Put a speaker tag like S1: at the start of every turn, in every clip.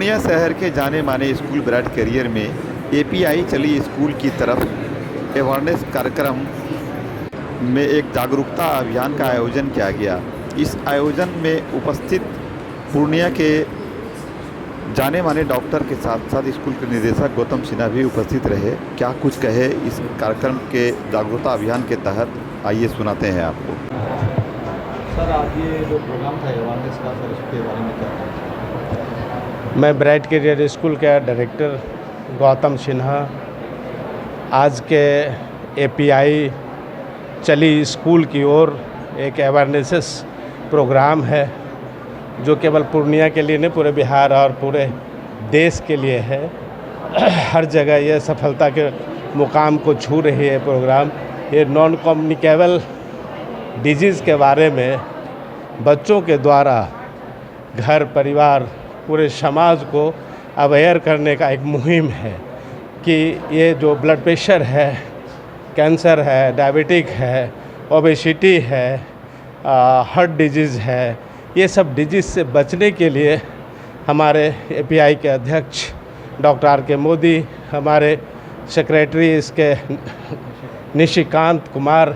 S1: पूर्णिया शहर के जाने माने स्कूल ब्राइट करियर में एपीआई चली स्कूल की तरफ अवेयरनेस कार्यक्रम में एक जागरूकता अभियान का आयोजन किया गया। इस आयोजन में उपस्थित पूर्णिया के जाने माने डॉक्टर के साथ साथ स्कूल के निदेशक गौतम सिन्हा भी उपस्थित रहे। क्या कुछ कहे इस कार्यक्रम के जागरूकता अभियान के तहत, आइए सुनाते हैं आपको।
S2: सर, आज ये जो प्रोग्राम था अवेयरनेस का, सर इसके बारे में क्या कहना?
S3: मैं ब्राइट करियर स्कूल का डायरेक्टर गौतम सिन्हा आज के एपीआई चली स्कूल की ओर एक अवेयरनेस प्रोग्राम है जो केवल पूर्णिया के लिए नहीं, पूरे बिहार और पूरे देश के लिए है। हर जगह ये सफलता के मुकाम को छू रही है प्रोग्राम। ये नॉन कम्युनिकेबल डिजीज़ के बारे में बच्चों के द्वारा घर परिवार पूरे समाज को अवेयर करने का एक मुहिम है कि ये जो ब्लड प्रेशर है, कैंसर है, डायबिटिक है, ओबेसिटी है, हार्ट डिजीज़ है, ये सब डिजीज़ से बचने के लिए हमारे एपीआई के अध्यक्ष डॉक्टर आर के मोदी, हमारे सेक्रेटरी इसके निशिकांत कुमार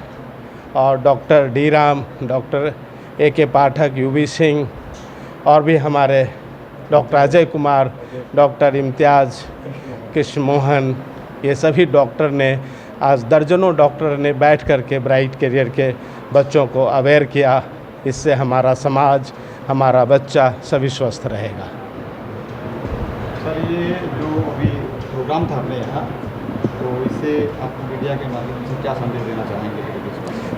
S3: और doctor D Ram, doctor A के पाठक, यूवी सिंह और भी हमारे डॉक्टर अजय कुमार, डॉक्टर इम्तियाज़, कृष्ण मोहन, ये सभी डॉक्टर ने आज दर्जनों डॉक्टर ने बैठ कर के ब्राइट करियर के बच्चों को अवेयर किया। इससे हमारा समाज, हमारा बच्चा सभी स्वस्थ रहेगा।
S2: सर, ये जो अभी प्रोग्राम था अपने यहाँ, तो इससे आप मीडिया के माध्यम से क्या संदेश देना चाहेंगे?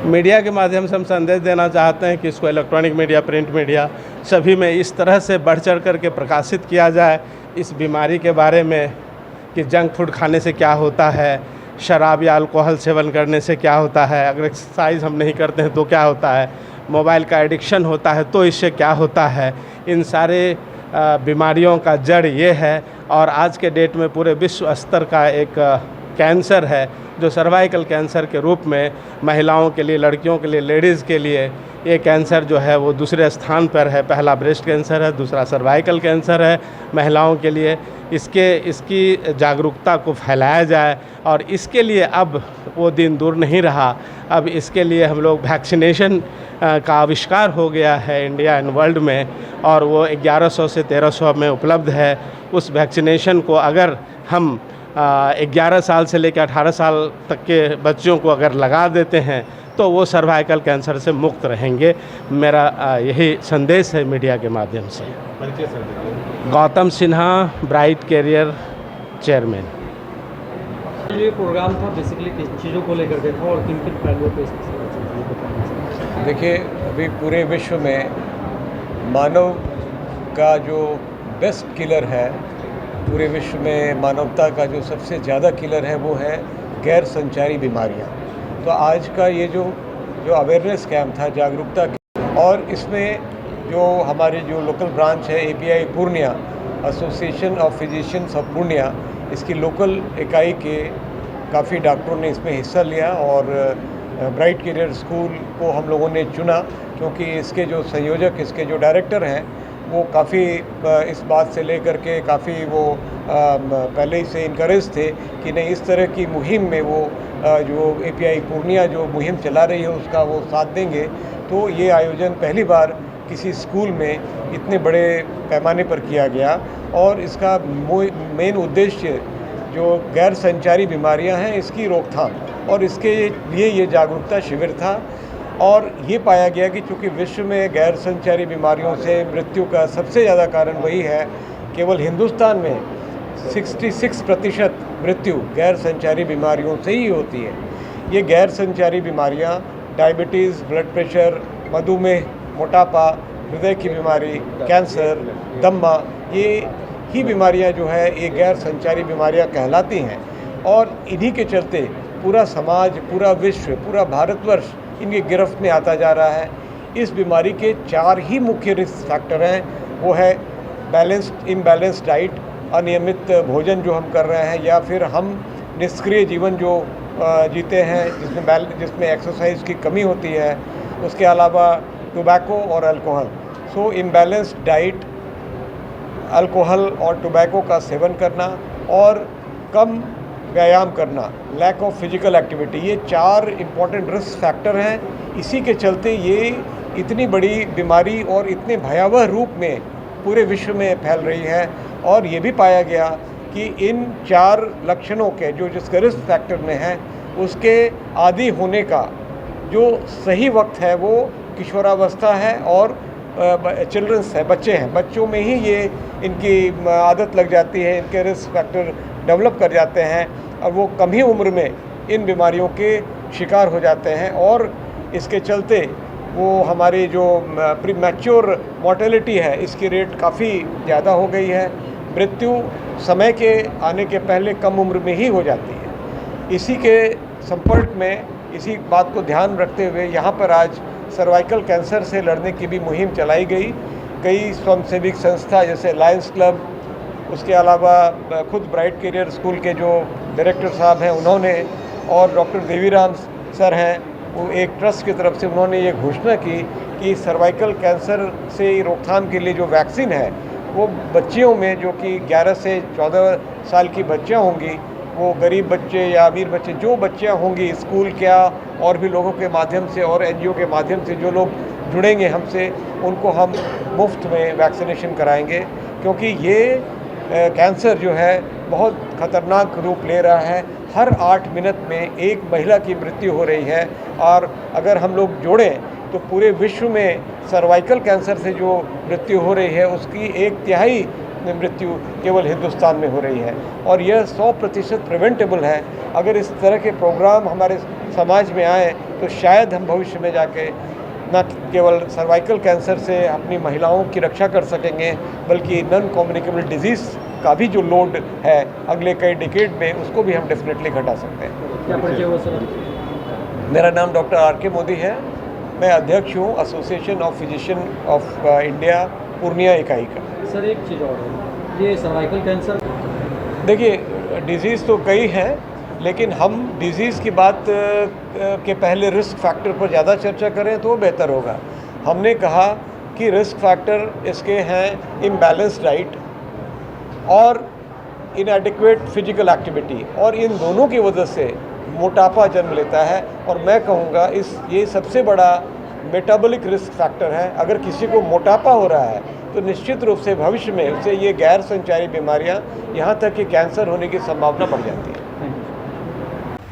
S3: मीडिया के माध्यम से हम संदेश देना चाहते हैं कि इसको इलेक्ट्रॉनिक मीडिया, प्रिंट मीडिया सभी में इस तरह से बढ़ चढ़ करके प्रकाशित किया जाए इस बीमारी के बारे में कि जंक फूड खाने से क्या होता है, शराब या अल्कोहल सेवन करने से क्या होता है, अगर एक्सरसाइज हम नहीं करते हैं तो क्या होता है, मोबाइल का एडिक्शन होता है तो इससे क्या होता है। इन सारे बीमारियों का जड़ ये है और आज के डेट में पूरे विश्व स्तर का एक कैंसर है जो सर्वाइकल कैंसर के रूप में महिलाओं के लिए, लड़कियों के लिए, लेडीज़ के लिए ये कैंसर जो है वो दूसरे स्थान पर है। पहला ब्रेस्ट कैंसर है, दूसरा सर्वाइकल कैंसर है महिलाओं के लिए। इसकी जागरूकता को फैलाया जाए और इसके लिए अब वो दिन दूर नहीं रहा। अब इसके लिए हम लोग वैक्सीनेशन का आविष्कार हो गया है इंडिया एंड वर्ल्ड में और वो 1100 से 1300 में उपलब्ध है। उस वैक्सीनेशन को अगर हम 11 साल से लेकर 18 साल तक के बच्चों को अगर लगा देते हैं तो वो सर्वाइकल कैंसर से मुक्त रहेंगे। मेरा यही संदेश है मीडिया के माध्यम से।
S2: परिचय sir.
S3: Gautam Sinha, bright career chairman.
S2: ये प्रोग्राम था बेसिकली किस चीज़ों को लेकर के था और किन किन पहलुओं पे?
S4: देखिए, अभी पूरे विश्व में मानव का जो बेस्ट किलर है, पूरे विश्व में मानवता का जो सबसे ज़्यादा किलर है वो है गैर संचारी बीमारियां। तो आज का ये जो अवेयरनेस कैंप था, जागरूकता, और इसमें जो हमारे जो लोकल ब्रांच है API Purnia, association of physicians of Purnia, इसकी लोकल इकाई के काफ़ी डॉक्टरों ने इसमें हिस्सा लिया और ब्राइट करियर स्कूल को हम लोगों ने चुना क्योंकि इसके जो संयोजक, इसके जो डायरेक्टर हैं वो काफ़ी इस बात से लेकर के काफ़ी वो पहले ही से इनकरेज थे कि नहीं, इस तरह की मुहिम में वो जो एपीआई पूर्णिया जो मुहिम चला रही है उसका वो साथ देंगे। तो ये आयोजन पहली बार किसी स्कूल में इतने बड़े पैमाने पर किया गया और इसका मेन उद्देश्य जो गैर संचारी बीमारियां हैं इसकी रोकथाम और इसके लिए ये जागरूकता शिविर था। और ये पाया गया कि चूँकि विश्व में गैर संचारी बीमारियों से मृत्यु का सबसे ज़्यादा कारण वही है, केवल हिंदुस्तान में 66% मृत्यु गैर संचारी बीमारियों से ही होती है। ये गैर संचारी बीमारियां डायबिटीज़, ब्लड प्रेशर, मधुमेह, मोटापा, हृदय की बीमारी, कैंसर, दमा, ये ही बीमारियां जो है ये गैर संचारी बीमारियां कहलाती हैं और इन्हीं के चलते पूरा समाज, पूरा विश्व, पूरा भारतवर्ष इनकी गिरफ्त में आता जा रहा है। इस बीमारी के 4 ही मुख्य रिस्क फैक्टर हैं। वो है इम्बैलेंस्ड डाइट, अनियमित भोजन जो हम कर रहे हैं, या फिर हम निष्क्रिय जीवन जो जीते हैं जिसमें एक्सरसाइज की कमी होती है, उसके अलावा टोबैको और अल्कोहल। सो इम्बैलेंस्ड डाइट, अल्कोहल और टोबैको का सेवन करना और कम व्यायाम करना, लैक ऑफ फिजिकल एक्टिविटी, ये 4 इम्पॉर्टेंट रिस्क फैक्टर हैं। इसी के चलते ये इतनी बड़ी बीमारी और इतने भयावह रूप में पूरे विश्व में फैल रही है। और ये भी पाया गया कि इन 4 लक्षणों के जो जिसके रिस्क फैक्टर में है, उसके आदी होने का जो सही वक्त है वो किशोरावस्था है और चिल्ड्रंस है, बच्चे हैं। बच्चों में ही ये इनकी आदत लग जाती है, इनके रिस्क फैक्टर डेवलप कर जाते हैं और वो कम ही उम्र में इन बीमारियों के शिकार हो जाते हैं। और इसके चलते वो हमारी जो प्रीमैच्योर मोर्टेलिटी है, इसकी रेट काफ़ी ज़्यादा हो गई है। मृत्यु समय के आने के पहले कम उम्र में ही हो जाती है। इसी के संपर्क में, इसी बात को ध्यान रखते हुए यहाँ पर आज सर्वाइकल कैंसर से लड़ने की भी मुहिम चलाई गई। कई स्वयंसेवी संस्था जैसे लायंस क्लब, उसके अलावा खुद ब्राइट करियर स्कूल के जो डायरेक्टर साहब हैं उन्होंने, और डॉक्टर देवीराम सर हैं, वो एक ट्रस्ट की तरफ से उन्होंने ये घोषणा की कि सर्वाइकल कैंसर से रोकथाम के लिए जो वैक्सीन है वो बच्चियों में, जो कि 11 से 14 साल की बच्चियाँ होंगी, वो गरीब बच्चे या अमीर बच्चे, जो बच्चियाँ होंगी, स्कूल क्या और भी लोगों के माध्यम से और एनजीओ के माध्यम से जो लोग जुड़ेंगे हमसे, उनको हम मुफ्त में वैक्सीनेशन कराएंगे। क्योंकि ये कैंसर जो है बहुत ख़तरनाक रूप ले रहा है। हर 8 मिनट में एक महिला की मृत्यु हो रही है। और अगर हम लोग जोड़ें तो पूरे विश्व में सर्वाइकल कैंसर से जो मृत्यु हो रही है उसकी 1/3 मृत्यु केवल हिंदुस्तान में हो रही है। और यह 100% प्रिवेंटेबल है। अगर इस तरह के प्रोग्राम हमारे समाज में आए तो शायद हम भविष्य में जाके न केवल सर्वाइकल कैंसर से अपनी महिलाओं की रक्षा कर सकेंगे, बल्कि नॉन कम्युनिकेबल डिजीज़ का भी जो लोड है अगले कई डिकेड में, उसको भी हम डेफिनेटली घटा सकते हैं।
S5: क्या परिचय हुआ सर?
S4: मेरा नाम डॉक्टर आर.के. मोदी है। मैं अध्यक्ष हूँ association of physician of India Purnia इकाई का।
S5: सर एक चीज़ और है, ये सर्वाइकल कैंसर,
S4: देखिए डिज़ीज़ तो कई हैं, लेकिन हम डिज़ीज़ की बात के पहले रिस्क फैक्टर पर ज़्यादा चर्चा करें तो बेहतर होगा। हमने कहा कि रिस्क फैक्टर इसके हैं इम्बैलेंस्ड डाइट और इनएडिक्वेट फिजिकल एक्टिविटी, और इन दोनों की वजह से मोटापा जन्म लेता है। और मैं कहूँगा ये सबसे बड़ा मेटाबॉलिक रिस्क फैक्टर है। अगर किसी को मोटापा हो रहा है तो निश्चित रूप से भविष्य में उससे ये गैर संचारी बीमारियाँ, यहाँ तक कि कैंसर होने की संभावना बढ़ जाती है।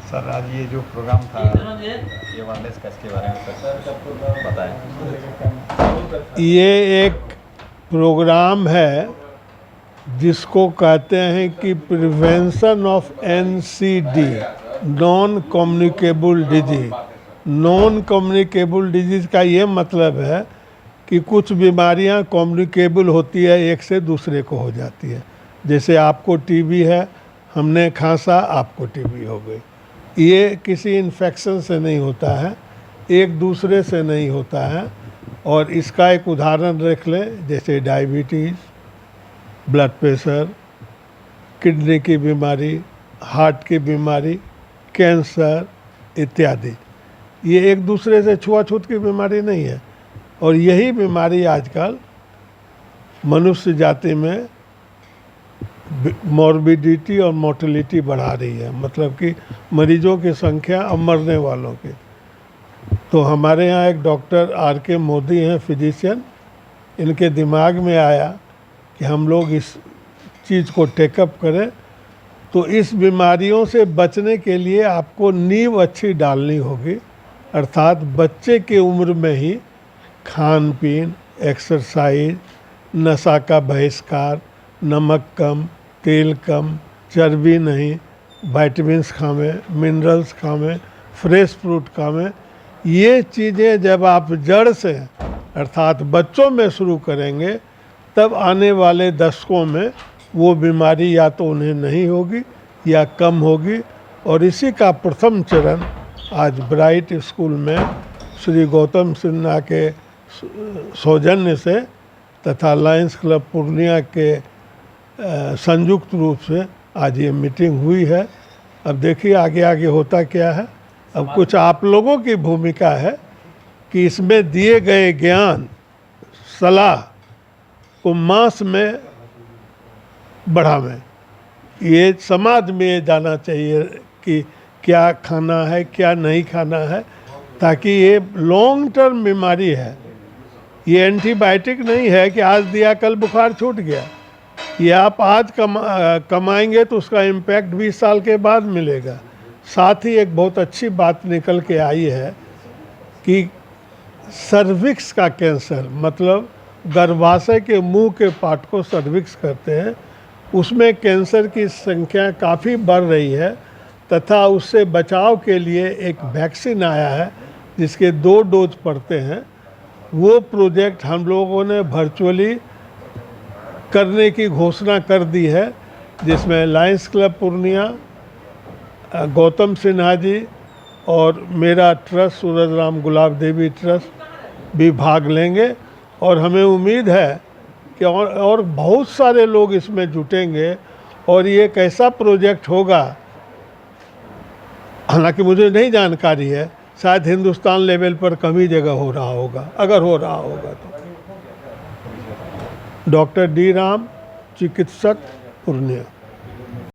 S2: सर आज ये जो प्रोग्राम था, ये अवेयरनेस का, इसके बारे में सर बताएं।
S6: ये एक प्रोग्राम है जिसको कहते हैं कि prevention of NCD, non communicable disease. Non communicable disease का ये मतलब है कि कुछ बीमारियां कम्युनिकेबल होती है, एक से दूसरे को हो जाती है। जैसे आपको टीबी है, हमने खांसा, आपको टीबी हो गई। ये किसी इन्फेक्शन से नहीं होता है, एक दूसरे से नहीं होता है। और इसका एक उदाहरण रख लें, जैसे डायबिटीज़, ब्लड प्रेशर, किडनी की बीमारी, हार्ट की बीमारी, कैंसर इत्यादि। ये एक दूसरे से छुआछूत की बीमारी नहीं है। और यही बीमारी आजकल मनुष्य जाति में मॉर्बिडिटी और मोर्टेलिटी बढ़ा रही है, मतलब कि मरीजों की संख्या और मरने वालों की। तो हमारे यहाँ एक डॉक्टर R.के. मोदी हैं, फिजिशियन। इनके दिमाग में आया कि हम लोग इस चीज़ को टेकअप करें। तो इस बीमारियों से बचने के लिए आपको नींव अच्छी डालनी होगी, अर्थात बच्चे की उम्र में ही खान पीन, एक्सरसाइज, नशा का बहिष्कार, नमक कम, तेल कम, चर्बी नहीं, विटामिन्स खावें, मिनरल्स खावें, फ्रेश फ्रूट खावें। ये चीज़ें जब आप जड़ से अर्थात बच्चों में शुरू करेंगे, तब आने वाले दशकों में वो बीमारी या तो उन्हें नहीं होगी या कम होगी। और इसी का प्रथम चरण आज ब्राइट स्कूल में श्री गौतम सिन्हा के सौजन्य से तथा लायंस क्लब पूर्णिया के संयुक्त रूप से आज ये मीटिंग हुई है। अब देखिए आगे आगे होता क्या है। अब कुछ आप लोगों की भूमिका है कि इसमें दिए गए ज्ञान, सलाह को मास में बढ़ावें। ये समाज में ये जाना चाहिए कि क्या खाना है क्या नहीं खाना है, ताकि ये लॉन्ग टर्म बीमारी है। ये एंटीबायोटिक नहीं है कि आज दिया कल बुखार छूट गया। ये आप आज कमाएंगे तो उसका इम्पैक्ट 20 साल के बाद मिलेगा। साथ ही एक बहुत अच्छी बात निकल के आई है कि सर्विक्स का कैंसर, मतलब गर्भाशय के मुंह के पार्ट को सर्विक्स करते हैं, उसमें कैंसर की संख्या काफ़ी बढ़ रही है तथा उससे बचाव के लिए एक वैक्सीन आया है जिसके 2 डोज पड़ते हैं। वो प्रोजेक्ट हम लोगों ने वर्चुअली करने की घोषणा कर दी है, जिसमें लायंस क्लब पूर्णिया, गौतम सिन्हा जी और मेरा ट्रस्ट सूरज राम गुलाब देवी ट्रस्ट भी भाग लेंगे। और हमें उम्मीद है कि और बहुत सारे लोग इसमें जुटेंगे और ये एक ऐसा प्रोजेक्ट होगा, हालांकि मुझे नहीं जानकारी है, शायद हिंदुस्तान लेवल पर कम ही जगह हो रहा होगा, अगर हो रहा होगा तो। डॉक्टर डी राम, चिकित्सक, पूर्णिया।